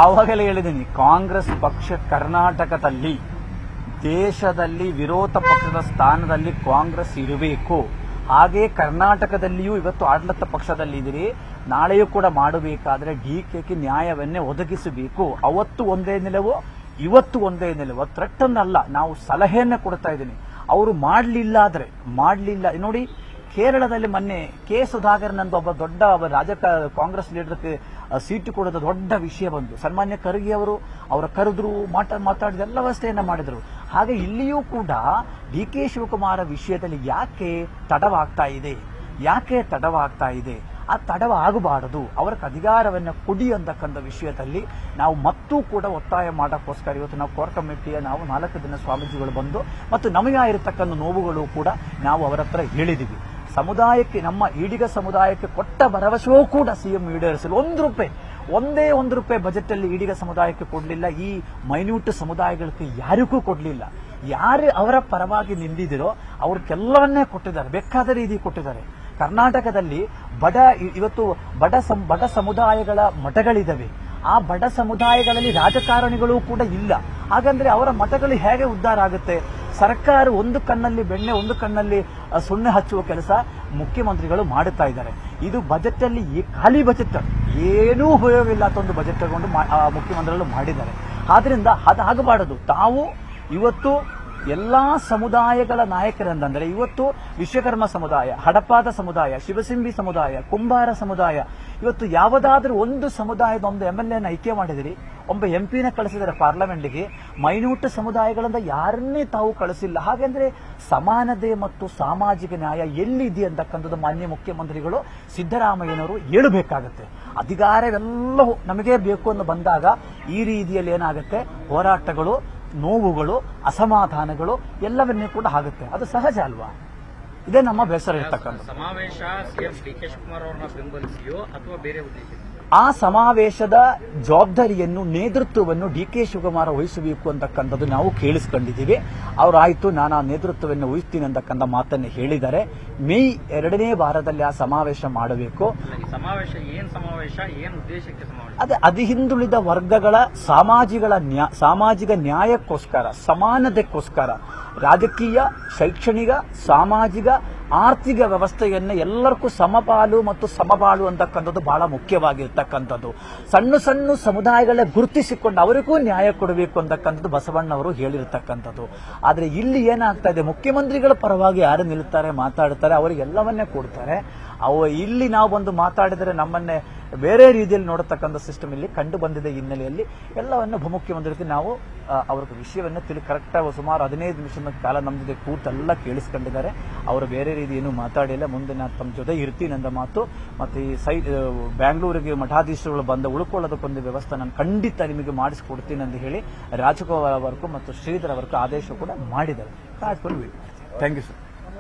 ಆವಾಗಲೇ ಹೇಳಿದ್ದೀನಿ, ಕಾಂಗ್ರೆಸ್ ಪಕ್ಷ ಕರ್ನಾಟಕದಲ್ಲಿ ದೇಶದಲ್ಲಿ ವಿರೋಧ ಪಕ್ಷದ ಸ್ಥಾನದಲ್ಲಿ ಕಾಂಗ್ರೆಸ್ ಇರಬೇಕು. ಹಾಗೆ ಕರ್ನಾಟಕದಲ್ಲಿಯೂ ಇವತ್ತು ಆಡಳಿತ ಪಕ್ಷದಲ್ಲಿ ಇದ್ದೀರಿ, ನಾಳೆಯೂ ಕೂಡ ಮಾಡಬೇಕಾದ್ರೆ ಡಿಕೆಗೆ ನ್ಯಾಯವನ್ನೇ ಒದಗಿಸಬೇಕು. ಅವತ್ತು ಒಂದೇ ನಿಲುವು, ಇವತ್ತು ಒಂದೇ ನಿಲುವು. ಥ್ರೆಟ್ಟನ್ನಲ್ಲ, ನಾವು ಸಲಹೆಯನ್ನ ಕೊಡ್ತಾ ಇದ್ದೀನಿ. ಅವರು ಮಾಡಲಿಲ್ಲ ನೋಡಿ. ಕೇರಳದಲ್ಲಿ ಮೊನ್ನೆ ಕೆ ಸುಧಾಕರ್ ನಂದು ಒಬ್ಬ ದೊಡ್ಡ ಕಾಂಗ್ರೆಸ್ ಲೀಡರ್ಗೆ ಸೀಟು ಕೊಡೋದು ದೊಡ್ಡ ವಿಷಯ ಬಂತು. ಸನ್ಮಾನ್ಯ ಖರ್ಗೆ ಅವರು ಅವರ ಕರೆದ್ರು, ಮಾತಾಡಿದ ಎಲ್ಲ ವ್ಯವಸ್ಥೆಯನ್ನ ಮಾಡಿದ್ರು. ಹಾಗೆ ಇಲ್ಲಿಯೂ ಕೂಡ ಡಿ ಕೆ ಶಿವಕುಮಾರ ವಿಷಯದಲ್ಲಿ ಯಾಕೆ ತಡವಾಗ್ತಾ ಇದೆ? ಆ ತಡವ ಆಗಬಾರದು. ಅವರ ಅಧಿಕಾರವನ್ನು ಕೊಡಿ ಅಂತಕ್ಕಂಥ ವಿಷಯದಲ್ಲಿ ನಾವು ಮತ್ತೂ ಕೂಡ ಒತ್ತಾಯ ಮಾಡೋಕ್ಕೋಸ್ಕರ ಇವತ್ತು ನಾವು ಕೋರ್ ಕಮಿಟಿಯ 4 ದಿನ ಸ್ವಾಮೀಜಿಗಳು ಬಂದು ಮತ್ತು ನಮಗೆ ಆಗಿರತಕ್ಕಂಥ ನೋವುಗಳು ಕೂಡ ನಾವು ಅವರ ಹತ್ರ ಹೇಳಿದ್ದೀವಿ. ಸಮುದಾಯಕ್ಕೆ, ನಮ್ಮ ಈಡಿಗ ಸಮುದಾಯಕ್ಕೆ ಕೊಟ್ಟ ಭರವಸೆಯೂ ಕೂಡ ಸಿಎಂ ಈಡೇರಿಸಲು ಒಂದೇ ಒಂದು ರೂಪಾಯಿ ಬಜೆಟ್ ಅಲ್ಲಿ ಈಡಿಗ ಸಮುದಾಯಕ್ಕೆ ಕೊಡಲಿಲ್ಲ. ಈ ಮೈನ್ಯೂಟ್ ಸಮುದಾಯಗಳಿಗೆ ಯಾರಿಗೂ ಕೊಡಲಿಲ್ಲ. ಯಾರು ಅವರ ಪರವಾಗಿ ನಿಂದಿದಿರೋ ಅವ್ರಿಗೆಲ್ಲವನ್ನೇ ಕೊಟ್ಟಿದ್ದಾರೆ, ಬೇಕಾದ ರೀತಿ ಕೊಟ್ಟಿದ್ದಾರೆ. ಕರ್ನಾಟಕದಲ್ಲಿ ಇವತ್ತು ಬಡ ಸಮುದಾಯಗಳ ಮಠಗಳಿದ್ದಾವೆ. ಆ ಬಡ ಸಮುದಾಯಗಳಲ್ಲಿ ರಾಜಕಾರಣಿಗಳು ಕೂಡ ಇಲ್ಲ. ಹಾಗಂದ್ರೆ ಅವರ ಮಠಗಳು ಹೇಗೆ ಉದ್ಧಾರ ಆಗುತ್ತೆ? ಸರ್ಕಾರ ಒಂದು ಕಣ್ಣಲ್ಲಿ ಬೆಣ್ಣೆ, ಒಂದು ಕಣ್ಣಲ್ಲಿ ಸುಣ್ಣೆ ಹಚ್ಚುವ ಕೆಲಸ ಮುಖ್ಯಮಂತ್ರಿಗಳು ಮಾಡುತ್ತಾ ಇದ್ದಾರೆ. ಇದು ಬಜೆಟ್ ಅಲ್ಲಿ ಖಾಲಿ ಬಜೆಟ್, ಏನೂ ಉಪಯೋಗ ಇಲ್ಲ ಅಂತ ಒಂದು ಬಜೆಟ್ ತಗೊಂಡು ಮುಖ್ಯಮಂತ್ರಿಗಳು ಮಾಡಿದ್ದಾರೆ. ಆದ್ರಿಂದ ಅದಾಗಬಾರದು. ತಾವು ಇವತ್ತು ಎಲ್ಲಾ ಸಮುದಾಯಗಳ ನಾಯಕರಂದ್ರೆ ಇವತ್ತು ವಿಶ್ವಕರ್ಮ ಸಮುದಾಯ, ಹಡಪಾದ ಸಮುದಾಯ, ಶಿವಸಿಂಬಿ ಸಮುದಾಯ, ಕುಂಬಾರ ಸಮುದಾಯ, ಇವತ್ತು ಯಾವುದಾದ್ರೂ ಒಂದು ಸಮುದಾಯದ ಒಂದು MLA ಆಯ್ಕೆ ಮಾಡಿದಿರಿ, ಒಬ್ಬ MP ಕಳಿಸಿದರೆ ಪಾರ್ಲಿಮೆಂಟ್ಗೆ. ಮೈನ್ಯೂಟ್ ಸಮುದಾಯಗಳಿಂದ ಯಾರನ್ನೇ ತಾವು ಕಳಿಸಿಲ್ಲ. ಹಾಗೆಂದ್ರೆ ಸಮಾನತೆ ಮತ್ತು ಸಾಮಾಜಿಕ ನ್ಯಾಯ ಎಲ್ಲಿದೆ ಅಂತಕ್ಕಂಥದ್ದು ಮಾನ್ಯ ಮುಖ್ಯಮಂತ್ರಿಗಳು ಸಿದ್ದರಾಮಯ್ಯನವರು ಹೇಳಬೇಕಾಗತ್ತೆ. ಅಧಿಕಾರವೆಲ್ಲವೂ ನಮಗೆ ಬೇಕು ಅಂತ ಬಂದಾಗ ಈ ರೀತಿಯಲ್ಲಿ ಏನಾಗುತ್ತೆ, ಹೋರಾಟಗಳು, ನೋವುಗಳು, ಅಸಮಾಧಾನಗಳು ಎಲ್ಲವನ್ನೇ ಕೂಡ ಆಗುತ್ತೆ. ಅದು ಸಹಜ ಅಲ್ವಾ? ಇದೇ ನಮ್ಮ ಬೇಸರ ಇರ್ತಕ್ಕಂಥ ಸಮಾವೇಶ. ಸಿಎಂ ಡಿ ಕೆ ಶಿವಕುಮಾರ್ ಅವರನ್ನ ಬೆಂಬಲಿಸಿಯೋ ಅಥವಾ ಬೇರೆ ಉದ್ದೇಶ? ಆ ಸಮಾವೇಶದ ಜವಾಬ್ದಾರಿಯನ್ನು, ನೇತೃತ್ವವನ್ನು ಡಿ ಕೆ ಶಿವಕುಮಾರ್ ವಹಿಸಬೇಕು ಅಂತಕ್ಕಂಥದ್ದು ನಾವು ಕೇಳಿಸ್ಕೊಂಡಿದ್ದೀವಿ. ಅವರಾಯ್ತು, ನಾನು ಆ ನೇತೃತ್ವವನ್ನು ವಹಿಸ್ತೀನಿ ಅಂತಕ್ಕಂಥ ಮಾತನ್ನು ಹೇಳಿದ್ದಾರೆ. ಮೇ 2ನೇ ವಾರದಲ್ಲಿ ಆ ಸಮಾವೇಶ ಮಾಡಬೇಕು. ಸಮಾವೇಶ ಏನ್ ಸಮಾವೇಶ, ಏನ್ ಉದ್ದೇಶಕ್ಕೆ ಸಮಾವೇಶ? ಅದೇ ಹಿಂದುಳಿದ ವರ್ಗಗಳ ಸಾಮಾಜಿಕ ನ್ಯಾಯಕ್ಕೋಸ್ಕರ, ಸಮಾನತೆಗೋಸ್ಕರ ರಾಜಕೀಯ, ಶೈಕ್ಷಣಿಕ, ಸಾಮಾಜಿಕ, ಆರ್ಥಿಕ ವ್ಯವಸ್ಥೆಯನ್ನು ಎಲ್ಲರಿಗೂ ಸಮಪಾಲು ಮತ್ತು ಸಮಬಾಳು ಅಂತಕ್ಕಂಥದ್ದು ಬಹಳ ಮುಖ್ಯವಾಗಿರ್ತಕ್ಕಂಥದ್ದು. ಸಣ್ಣ ಸಣ್ಣ ಸಮುದಾಯಗಳೇ ಗುರುತಿಸಿಕೊಂಡು ಅವರಿಗೂ ನ್ಯಾಯ ಕೊಡಬೇಕು ಅಂತಕ್ಕಂಥದ್ದು ಬಸವಣ್ಣವರು ಹೇಳಿರ್ತಕ್ಕಂಥದ್ದು. ಆದರೆ ಇಲ್ಲಿ ಏನಾಗ್ತಾ ಇದೆ, ಮುಖ್ಯಮಂತ್ರಿಗಳ ಪರವಾಗಿ ಯಾರು ನಿಲ್ತಾರೆ, ಮಾತಾಡ್ತಾರೆ, ಅವರಿಗೆಲ್ಲವನ್ನೇ ಕೊಡ್ತಾರೆ. ಇಲ್ಲಿ ನಾವು ಬಂದು ಮಾತಾಡಿದರೆ ನಮ್ಮನ್ನೇ ಬೇರೆ ರೀತಿಯಲ್ಲಿ ನೋಡತಕ್ಕಂಥ ಸಿಸ್ಟಮ್ ಇಲ್ಲಿ ಕಂಡು ಬಂದಿದೆ. ಹಿನ್ನೆಲೆಯಲ್ಲಿ ಎಲ್ಲವನ್ನು ಉಪಮುಖ್ಯಮಂತ್ರಿಗೆ ನಾವು ಅವರ ವಿಷಯವನ್ನು ಕರೆಕ್ಟಾಗಿ ಸುಮಾರು 15 ನಿಮಿಷದ ಕಾಲ ನಮ್ಮ ಜೊತೆ ಕೂತೆಲ್ಲ ಕೇಳಿಸ್ಕೊಂಡಿದ್ದಾರೆ. ಅವರು ಬೇರೆ ರೀತಿ ಏನು ಮಾತಾಡಿಲ್ಲ. ಮುಂದೆ ನಾನು ತಮ್ಮ ಜೊತೆ ಇರ್ತೀನಿ ಅಂತ ಮಾತು. ಮತ್ತೆ ಈ ಬ್ಯಾಂಗ್ಳೂರಿಗೆ ಮಠಾಧೀಶರುಗಳು ಬಂದು ಉಳ್ಕೊಳ್ಳೋದಕ್ಕೊಂದು ವ್ಯವಸ್ಥೆ ನಾನು ಖಂಡಿತ ನಿಮಗೆ ಮಾಡಿಸಿಕೊಡ್ತೀನಿ ಅಂತ ಹೇಳಿ ರಾಜಗೋಪಾಲ್ ಅವರಿಗೂ ಮತ್ತು ಶ್ರೀಧರ್ ಅವರಿಗೂ ಆದೇಶ ಕೂಡ ಮಾಡಿದ್ದಾರೆ. ಕಾಯ್ಕೊಂಡು ಥ್ಯಾಂಕ್ ಯು ಸರ್.